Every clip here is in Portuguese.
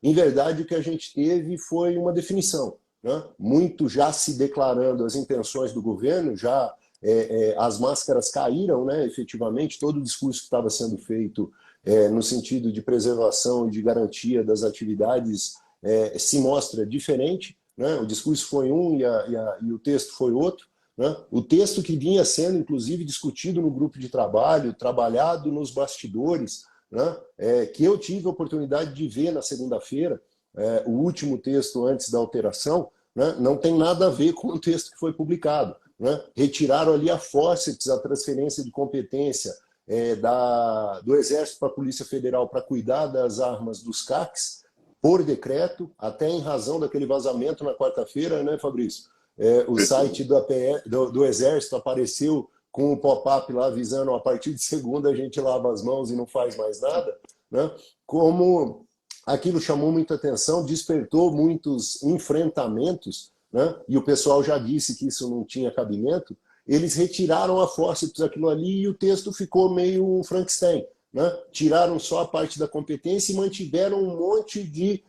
Em verdade, o que a gente teve foi uma definição, né? Muito já se declarando as intenções do governo, já as máscaras caíram, né? Efetivamente, todo o discurso que estava sendo feito no sentido de preservação e de garantia das atividades se mostra diferente, né? O discurso foi um e o texto foi outro, né? O texto que vinha sendo, inclusive, discutido no grupo de trabalho, trabalhado nos bastidores, né? Que eu tive a oportunidade de ver na segunda-feira, o último texto antes da alteração, né? Não tem nada a ver com o texto que foi publicado, né? Retiraram ali a fórceps, a transferência de competência do Exército para a Polícia Federal para cuidar das armas dos CACs, por decreto, até em razão daquele vazamento na quarta-feira, né, Fabrício? O site do Exército apareceu com o pop-up lá avisando a partir de segunda a gente lava as mãos e não faz mais nada, né? Como aquilo chamou muita atenção, despertou muitos enfrentamentos, né? E o pessoal já disse que isso não tinha cabimento, eles retiraram a fórceps aquilo ali e o texto ficou meio Frankenstein, né? Tiraram só a parte da competência e mantiveram um monte de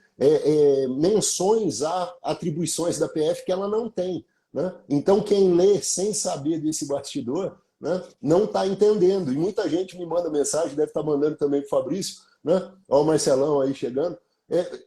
menções a atribuições da PF que ela não tem, né? Então, quem lê sem saber desse bastidor, né, não está entendendo. E muita gente me manda mensagem, deve estar mandando também para o Fabrício, né? Olha o Marcelão aí chegando,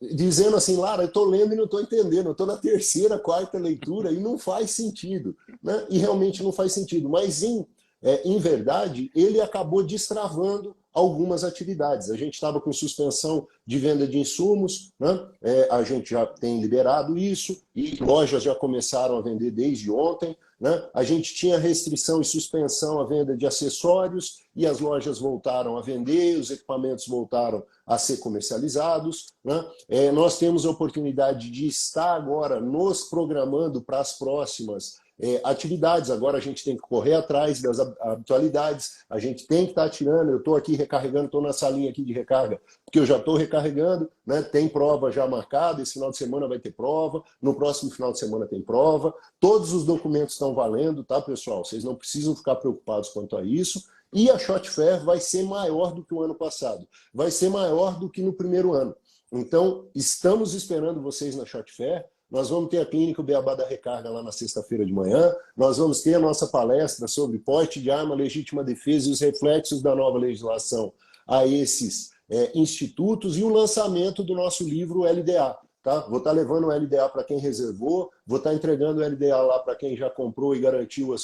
dizendo assim, Lara, eu estou lendo e não estou entendendo, eu estou na terceira, quarta leitura e não faz sentido, né? E realmente não faz sentido. Mas, em verdade, ele acabou destravando algumas atividades. A gente estava com suspensão de venda de insumos, né? A gente já tem liberado isso, e lojas já começaram a vender desde ontem, né? A gente tinha restrição e suspensão à venda de acessórios, e as lojas voltaram a vender, os equipamentos voltaram a ser comercializados, né? Nós temos a oportunidade de estar agora nos programando para as próximas atividades. Agora a gente tem que correr atrás das habitualidades, a gente tem que estar tirando, eu estou aqui recarregando, estou na salinha aqui de recarga, porque eu já estou recarregando, né? Tem prova já marcada, esse final de semana vai ter prova, no próximo final de semana tem prova, todos os documentos estão valendo, tá, pessoal? Vocês não precisam ficar preocupados quanto a isso, e a Shot Fair vai ser maior do que o ano passado, vai ser maior do que no primeiro ano. Então, estamos esperando vocês na Shot Fair. Nós vamos ter a clínica Beabá da Recarga lá na sexta-feira de manhã, nós vamos ter a nossa palestra sobre porte de arma, legítima defesa e os reflexos da nova legislação a esses institutos e o lançamento do nosso livro LDA. Tá? Vou estar levando o LDA para quem reservou, vou estar entregando o LDA lá para quem já comprou e garantiu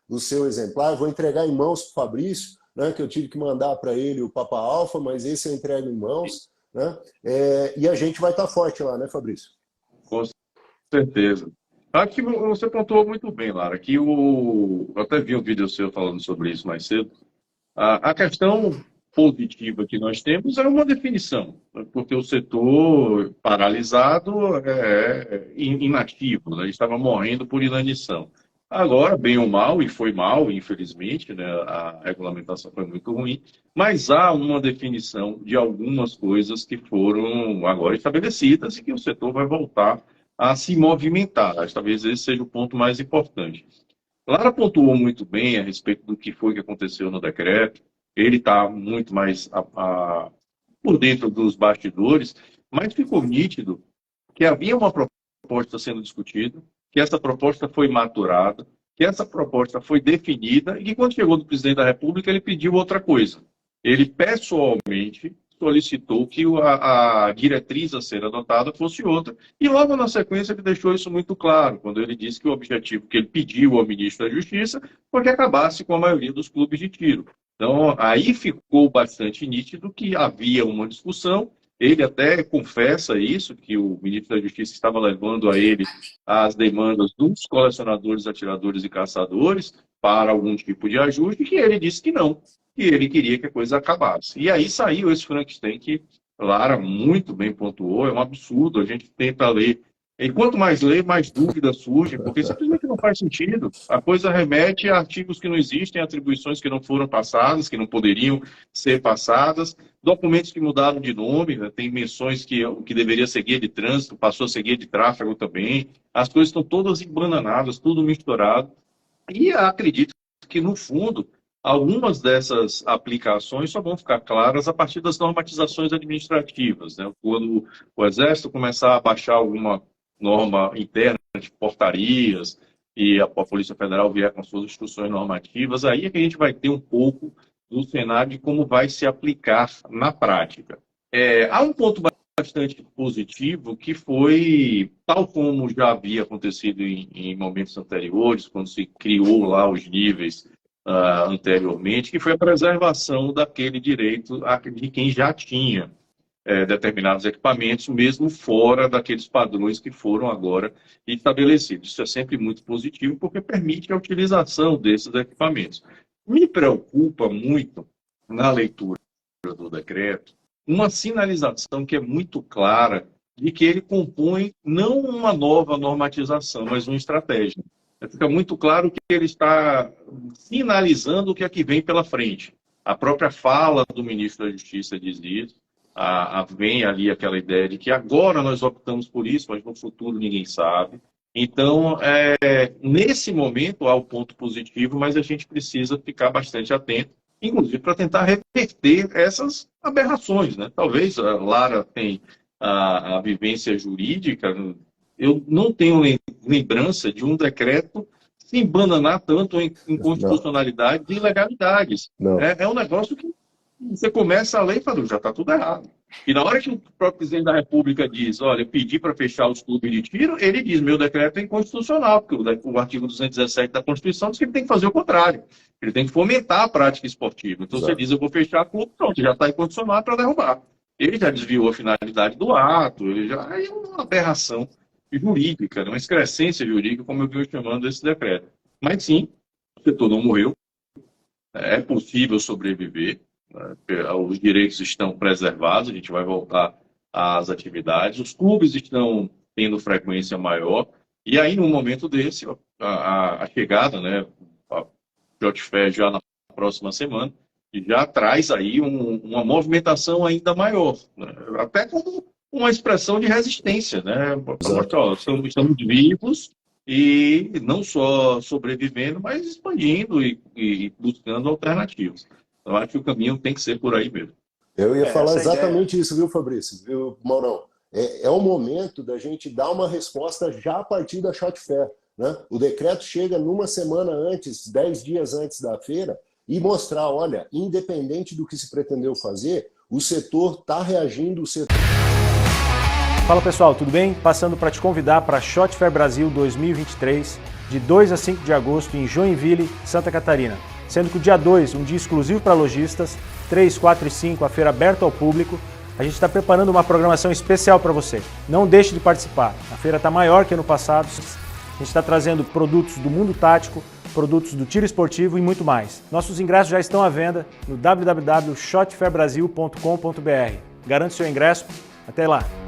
o seu exemplar, vou entregar em mãos para o Fabrício, né, que eu tive que mandar para ele o Papa Alfa, mas esse eu entrego em mãos, né? E a gente vai estar forte lá, né, Fabrício? Com certeza. Aqui você pontuou muito bem, Lara, que eu até vi um vídeo seu falando sobre isso mais cedo. A questão positiva que nós temos é uma definição, porque o setor paralisado é inativo, né? Ele estava morrendo por inanição. Agora, bem ou mal, e foi mal, infelizmente, né? A regulamentação foi muito ruim, mas há uma definição de algumas coisas que foram agora estabelecidas e que o setor vai voltar a se movimentar. Acho que talvez esse seja o ponto mais importante. Lara pontuou muito bem a respeito do que foi que aconteceu no decreto. Ele está muito mais por dentro dos bastidores, mas ficou nítido que havia uma proposta sendo discutida, que essa proposta foi maturada, que essa proposta foi definida e que quando chegou do presidente da República ele pediu outra coisa. Ele pessoalmente solicitou que a diretriz a ser adotada fosse outra. E logo na sequência ele deixou isso muito claro, quando ele disse que o objetivo que ele pediu ao ministro da Justiça foi que acabasse com a maioria dos clubes de tiro. Então, aí ficou bastante nítido que havia uma discussão. Ele até confessa isso, que o ministro da Justiça estava levando a ele as demandas dos colecionadores, atiradores e caçadores para algum tipo de ajuste, que ele disse que não, que ele queria que a coisa acabasse. E aí saiu esse Frankenstein que Lara muito bem pontuou, é um absurdo, a gente tenta ler. E quanto mais lê, mais dúvidas surgem, porque simplesmente não faz sentido. A coisa remete a artigos que não existem, atribuições que não foram passadas, que não poderiam ser passadas, documentos que mudaram de nome, né? Tem menções que o que deveria ser guia de trânsito passou a ser guia de tráfego também. As coisas estão todas embananadas, tudo misturado. E acredito que, no fundo, algumas dessas aplicações só vão ficar claras a partir das normatizações administrativas, né? Quando o Exército começar a baixar alguma norma interna de portarias e a Polícia Federal vier com suas instruções normativas, aí é que a gente vai ter um pouco do cenário de como vai se aplicar na prática. Há um ponto bastante positivo que foi, tal como já havia acontecido em momentos anteriores, quando se criou lá os níveis anteriormente, que foi a preservação daquele direito de quem já tinha determinados equipamentos, mesmo fora daqueles padrões que foram agora estabelecidos. Isso é sempre muito positivo, porque permite a utilização desses equipamentos. Me preocupa muito, na leitura do decreto, uma sinalização que é muito clara de que ele compõe não uma nova normatização, mas uma estratégia. Fica muito claro que ele está sinalizando o que é que vem pela frente. A própria fala do ministro da Justiça diz isso. Vem ali aquela ideia de que agora nós optamos por isso, mas no futuro ninguém sabe. Então, nesse momento há o ponto positivo, mas a gente precisa ficar bastante atento, inclusive para tentar reverter essas aberrações, né? Talvez a Lara tenha a vivência jurídica. Eu não tenho lembrança de um decreto se embananar tanto em inconstitucionalidades e ilegalidades. É um negócio que você começa a ler e fala, já está tudo errado. E na hora que o próprio presidente da República diz, olha, eu pedi para fechar os clubes de tiro, ele diz, meu decreto é inconstitucional, porque o artigo 217 da Constituição diz que ele tem que fazer o contrário. Ele tem que fomentar a prática esportiva. Então, você diz, eu vou fechar o clube, pronto, já está inconstitucional para derrubar. Ele já desviou a finalidade do ato, é uma aberração jurídica, uma excrescência jurídica, como eu venho chamando esse decreto. Mas sim, o setor não morreu, é possível sobreviver, os direitos estão preservados, a gente vai voltar às atividades, os clubes estão tendo frequência maior, e aí, num momento desse, a chegada, né, a JFE já na próxima semana, já traz aí uma movimentação ainda maior, né, até como uma expressão de resistência, né? Estamos vivos e não só sobrevivendo, mas expandindo e buscando alternativas. Eu acho que o caminho tem que ser por aí mesmo. Eu ia falar exatamente isso, viu, Fabrício? Viu, Maurão? É o momento da gente dar uma resposta já a partir da Shot Fair, né? O decreto chega numa semana antes, 10 dias antes da feira, e mostrar, olha, independente do que se pretendeu fazer, o setor está reagindo, o setor... Fala pessoal, tudo bem? Passando para te convidar para a Shot Fair Brasil 2023, de 2 a 5 de agosto em Joinville, Santa Catarina. Sendo que o dia 2, um dia exclusivo para lojistas, 3, 4 e 5, a feira aberta ao público, a gente está preparando uma programação especial para você. Não deixe de participar. A feira está maior que ano passado, a gente está trazendo produtos do mundo tático, produtos do tiro esportivo e muito mais. Nossos ingressos já estão à venda no www.shotfairbrasil.com.br. Garante seu ingresso, até lá!